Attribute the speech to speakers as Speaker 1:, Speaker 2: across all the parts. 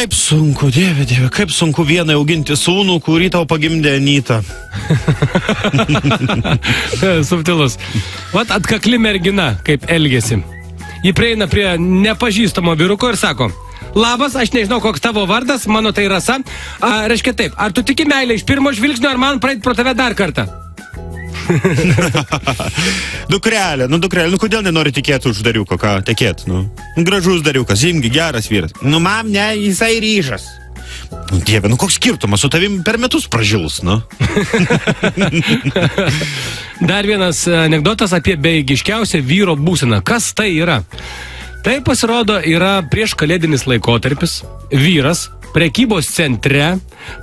Speaker 1: Kaip sunku, dieve, kaip sunku vienai auginti sūnų, kurį tau pagimdė Anyta.
Speaker 2: Subtilus. Vat atkakli mergina, kaip elgėsi. Ji prieina prie nepažįstamo vyruko ir sako: labas, aš nežinau, koks tavo vardas, mano tai Rasa. Reiškia taip, ar tu tiki meilę iš pirmo žvilgsnio, ar man praeit pro tave dar kartą?
Speaker 1: Dukrelė, kodėl nenori tikėti už dariuko, ką tekėt, gražus dariukas, imgi, geras vyras. Mam, ne, jisai ryžas. Dieve, koks skirtumas, su tavim per metus pražils,
Speaker 2: Dar vienas anekdotas apie bejėgiškiausią vyro būseną. Kas tai yra? Tai pasirodo yra prieš kalėdinis laikotarpis. Vyras prekybos centre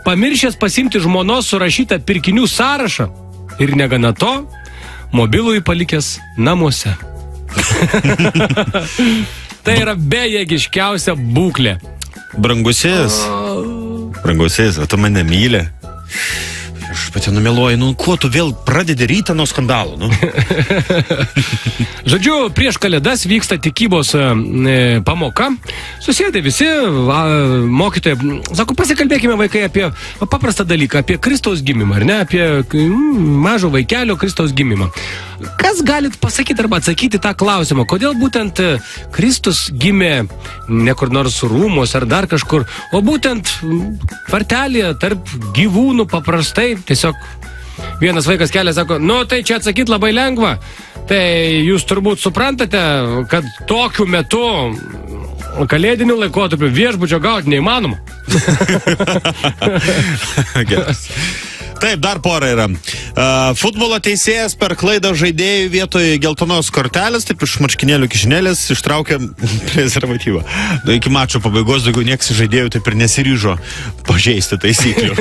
Speaker 2: pamiršęs pasimti žmonos surašytą pirkinių sąrašą ir negana to, mobilųjį palikęs namuose. Tai yra bejėgiškiausia būklė.
Speaker 1: Brangusis, o tu mane myli. Aš pati numeluoju, kuo tu vėl pradedi rytą nuo skandalų,
Speaker 2: Žodžiu, prieš kalėdas vyksta tikybos pamoka. Susėdė visi, mokytojai, sako, pasikalbėkime vaikai apie paprastą dalyką, apie Kristaus gimimą, ar ne, apie mažo vaikelio Kristaus gimimą. Kas galit pasakyti arba atsakyti tą klausimą, kodėl būtent Kristus gimė ne kur nors rūmos ar dar kažkur, o būtent kvartelėje tarp gyvūnų paprastai, tiesiog vienas vaikas kelia, sako, tai čia atsakyti labai lengva. Tai jūs turbūt suprantate, kad tokiu metu kalėdiniu laikotarpiu viešbučio gauti neįmanoma.
Speaker 1: Geras. Taip, dar pora yra. Futbolo teisėjas per klaidą žaidėjų vietoj geltonos kortelės, taip iš marškinėlių kišenėlės ištraukė prezervatyvą. Iki mačo pabaigos daugiau nieks žaidėjų taip ir nesiryžo pažeisti taisyklių.